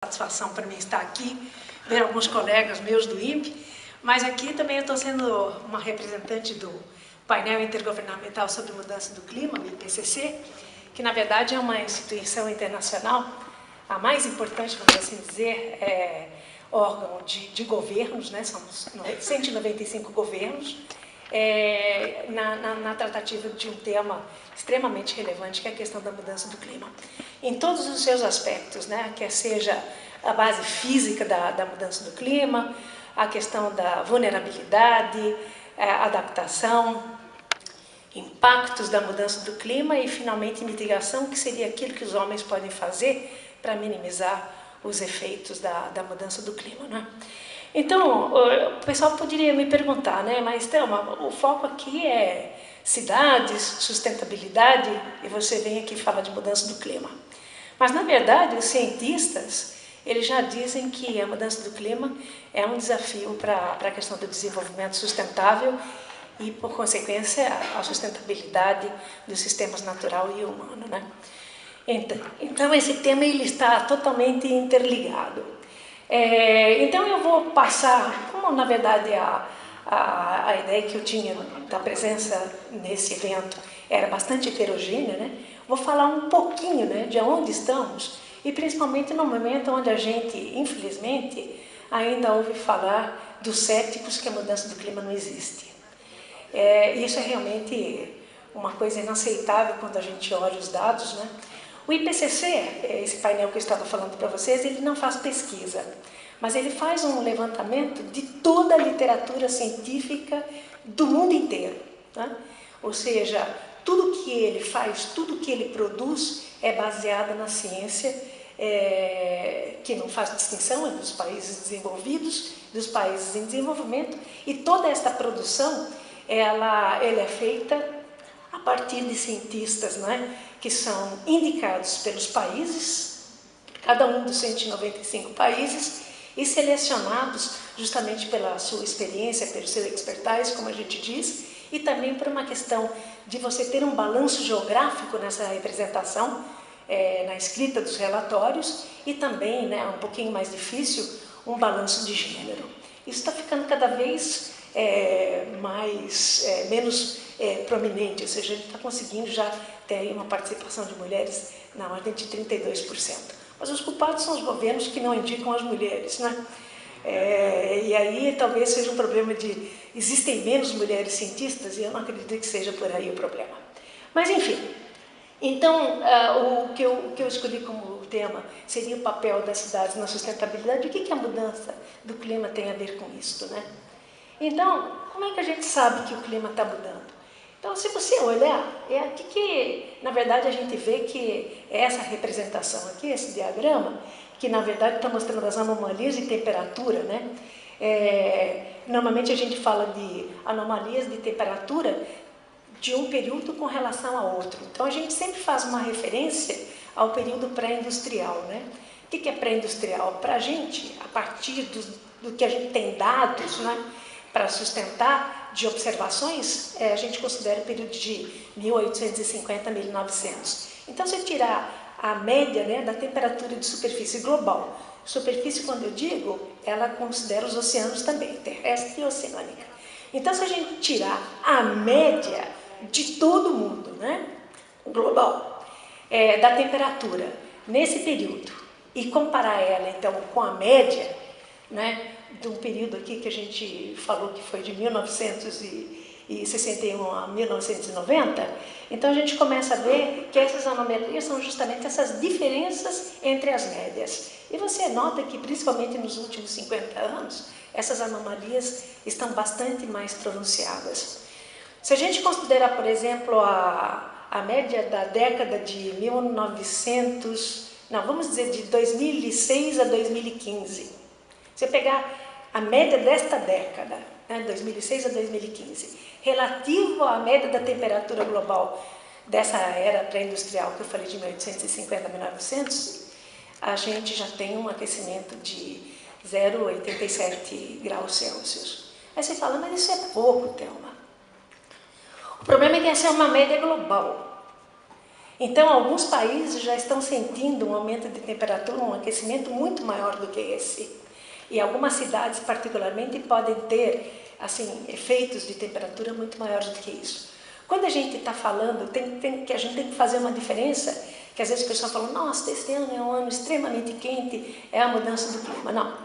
Satisfação para mim estar aqui, ver alguns colegas meus do INPE, mas aqui também eu estou sendo uma representante do painel intergovernamental sobre mudança do clima, o IPCC, que na verdade é uma instituição internacional, a mais importante, vamos assim dizer, órgão de governos, né? Somos 195 governos, na tratativa de um tema extremamente relevante, que é a questão da mudança do clima. Em todos os seus aspectos, né? Quer seja a base física da mudança do clima, a questão da vulnerabilidade, adaptação, impactos da mudança do clima e, finalmente, mitigação, que seria aquilo que os homens podem fazer para minimizar os efeitos da mudança do clima, né? Então, o pessoal poderia me perguntar, né? Mas, Thelma, o foco aqui é cidades, sustentabilidade, e você vem aqui e fala de mudança do clima. Mas, na verdade, os cientistas, eles já dizem que a mudança do clima é um desafio para a questão do desenvolvimento sustentável e, por consequência, a sustentabilidade dos sistemas natural e humano, né? Então, esse tema ele está totalmente interligado. Então, eu vou passar, como, na verdade, a ideia que eu tinha da presença nesse evento era bastante heterogênea, né? Vou falar um pouquinho, né, de onde estamos e principalmente no momento onde a gente, infelizmente, ainda ouve falar dos céticos que a mudança do clima não existe. Isso é realmente uma coisa inaceitável quando a gente olha os dados, né? O IPCC, esse painel que eu estava falando para vocês, ele não faz pesquisa, mas ele faz um levantamento de toda a literatura científica do mundo inteiro, né? Ou seja, tudo que ele faz, tudo que ele produz é baseado na ciência, que não faz distinção entre os países desenvolvidos, dos países em desenvolvimento, e toda esta produção ela é feita a partir de cientistas, né, que são indicados pelos países, cada um dos 195 países, e selecionados justamente pela sua experiência, pelo seu expertise, como a gente diz, e também por uma questão de você ter um balanço geográfico nessa representação, na escrita dos relatórios, e também, né, um pouquinho mais difícil, um balanço de gênero. Isso está ficando cada vez menos prominente, ou seja, ele está conseguindo já ter aí uma participação de mulheres na ordem de 32%. Mas os culpados são os governos que não indicam as mulheres, né? E aí talvez seja um problema de existem menos mulheres cientistas e eu não acredito que seja por aí o problema. Mas enfim, então o que eu escolhi como tema seria o papel das cidades na sustentabilidade. O que a mudança do clima tem a ver com isso, né? Então, como é que a gente sabe que o clima está mudando? Então, se você olhar, aqui que, na verdade, a gente vê que essa representação aqui, esse diagrama, que, na verdade, está mostrando as anomalias de temperatura, né? Normalmente, a gente fala de anomalias de temperatura de um período com relação a outro. Então, a gente sempre faz uma referência ao período pré-industrial, né? O que é pré-industrial? Para a gente, a partir do que a gente tem dados, né, para sustentar de observações, a gente considera o período de 1850 a 1900. Então, se eu tirar a média, né, da temperatura de superfície global, superfície, quando eu digo, ela considera os oceanos também, terrestre e oceânica. Então, se a gente tirar a média de todo mundo, né, global, da temperatura nesse período e comparar ela, então, com a média, né, de um período aqui que a gente falou que foi de 1961 a 1990, então a gente começa a ver que essas anomalias são justamente essas diferenças entre as médias. E você nota que, principalmente nos últimos 50 anos, essas anomalias estão bastante mais pronunciadas. Se a gente considerar, por exemplo, a média da década de 2006 a 2015, se eu pegar a média desta década, né, 2006 a 2015, relativo à média da temperatura global dessa era pré-industrial que eu falei de 1850 a 1900, a gente já tem um aquecimento de 0,87 graus Celsius. Aí você fala, mas isso é pouco, Thelma. O problema é que essa é uma média global. Então, alguns países já estão sentindo um aumento de temperatura, um aquecimento muito maior do que esse. E algumas cidades, particularmente, podem ter assim, efeitos de temperatura muito maiores do que isso. Quando a gente está falando, a gente tem que fazer uma diferença, que às vezes o pessoal fala, nossa, esse ano é um ano extremamente quente, é a mudança do clima. Não,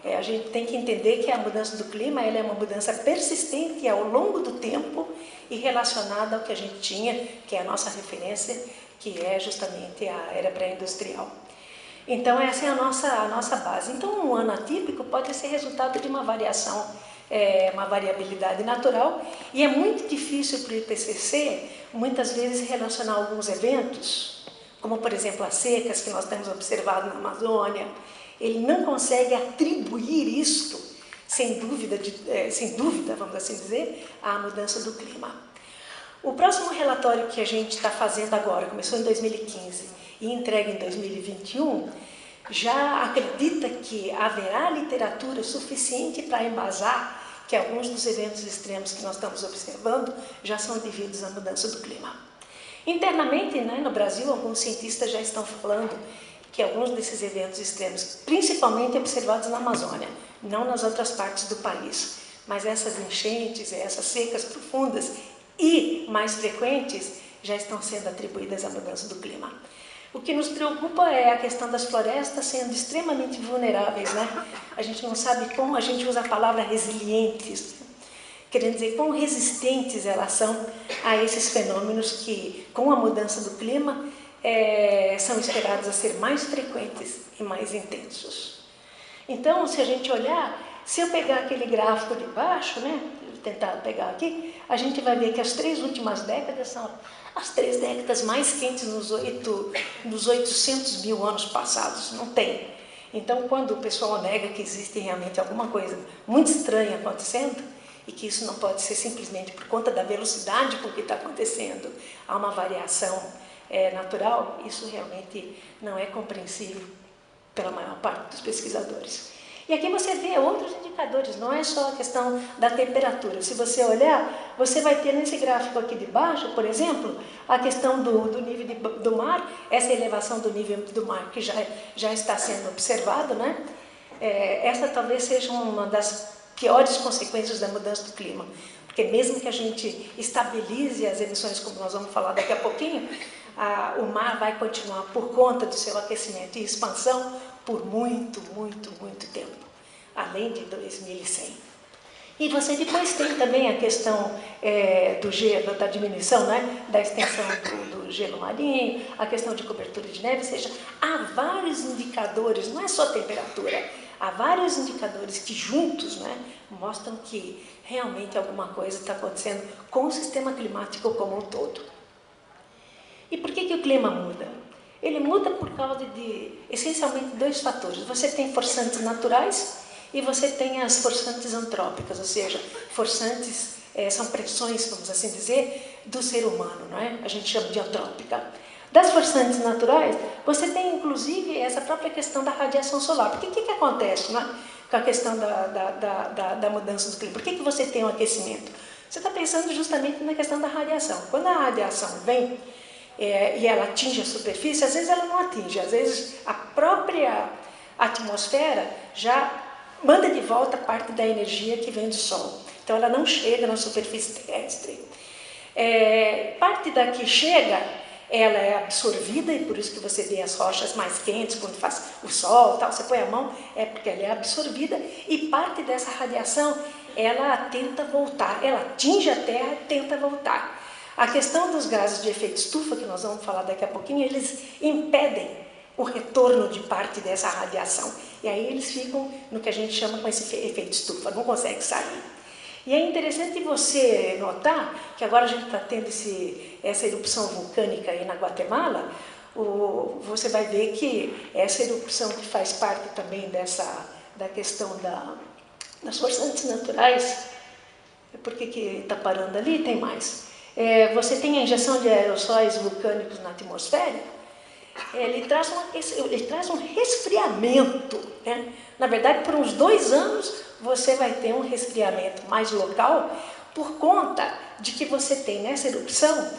a gente tem que entender que a mudança do clima ela é uma mudança persistente ao longo do tempo e relacionada ao que a gente tinha, que é a nossa referência, que é justamente a era pré-industrial. Então, essa é a nossa base. Então, um ano atípico pode ser resultado de uma variação, uma variabilidade natural, e é muito difícil para o IPCC, muitas vezes, relacionar alguns eventos, como, por exemplo, as secas que nós temos observado na Amazônia. Ele não consegue atribuir isto, sem dúvida, vamos assim dizer, à mudança do clima. O próximo relatório que a gente está fazendo agora, começou em 2015 e entregue em 2021, já acredita que haverá literatura suficiente para embasar que alguns dos eventos extremos que nós estamos observando já são devidos à mudança do clima. Internamente, né, no Brasil, alguns cientistas já estão falando que alguns desses eventos extremos, principalmente observados na Amazônia, não nas outras partes do país, mas essas enchentes, essas secas profundas e mais frequentes já estão sendo atribuídas à mudança do clima. O que nos preocupa é a questão das florestas sendo extremamente vulneráveis, né? A gente não sabe como, a gente usa a palavra resilientes, querendo dizer quão resistentes elas são a esses fenômenos que, com a mudança do clima, são esperados a ser mais frequentes e mais intensos. Então, se a gente olhar, se eu pegar aquele gráfico de baixo, né, vou tentar pegar aqui, a gente vai ver que as 3 últimas décadas são as 3 décadas mais quentes nos 800 mil anos passados. Não tem. Então, quando o pessoal nega que existe realmente alguma coisa muito estranha acontecendo, e que isso não pode ser simplesmente por conta da velocidade com que está acontecendo, há uma variação natural, isso realmente não é compreensível pela maior parte dos pesquisadores. E aqui você vê outros indicadores, não é só a questão da temperatura. Se você olhar, você vai ter nesse gráfico aqui de baixo, por exemplo, a questão do nível do mar, essa elevação do nível do mar que já está sendo observado, né? Essa talvez seja uma das piores consequências da mudança do clima, porque mesmo que a gente estabilize as emissões, como nós vamos falar daqui a pouquinho, o mar vai continuar por conta do seu aquecimento e expansão por muito, muito, muito tempo, além de 2100. E você depois tem também a questão do gelo, da diminuição, né, da extensão do gelo marinho, a questão de cobertura de neve, ou seja, há vários indicadores, não é só temperatura, há vários indicadores que juntos, né, mostram que realmente alguma coisa está acontecendo com o sistema climático como um todo. E por que o clima muda? Ele muda por causa de, essencialmente, 2 fatores. Você tem forçantes naturais e você tem as forçantes antrópicas, ou seja, forçantes são pressões, vamos assim dizer, do ser humano, não é? A gente chama de antrópica. Das forçantes naturais, você tem, inclusive, essa própria questão da radiação solar. Porque o que acontece, não é? Com a questão da mudança do clima? Por que você tem um aquecimento? Você está pensando justamente na questão da radiação. Quando a radiação vem e ela atinge a superfície, às vezes ela não atinge, às vezes a própria atmosfera já manda de volta parte da energia que vem do Sol. Então ela não chega na superfície terrestre. Parte da que chega, ela é absorvida, e por isso que você vê as rochas mais quentes quando faz o sol, tal, você põe a mão, é porque ela é absorvida, e parte dessa radiação, ela tenta voltar, ela atinge a Terra e tenta voltar. A questão dos gases de efeito estufa, que nós vamos falar daqui a pouquinho, eles impedem o retorno de parte dessa radiação. E aí eles ficam no que a gente chama com esse efeito estufa, não conseguem sair. E é interessante você notar que agora a gente está tendo essa erupção vulcânica aí na Guatemala. Você vai ver que essa erupção que faz parte também da questão das forçantes naturais. Por que está parando ali? Tem mais. Você tem a injeção de aerossóis vulcânicos na atmosfera, ele traz um resfriamento, né? Na verdade, por uns 2 anos, você vai ter um resfriamento mais local, por conta de que você tem nessa erupção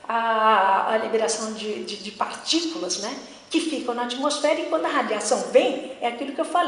a liberação de partículas, né, que ficam na atmosfera, e quando a radiação vem, é aquilo que eu falei.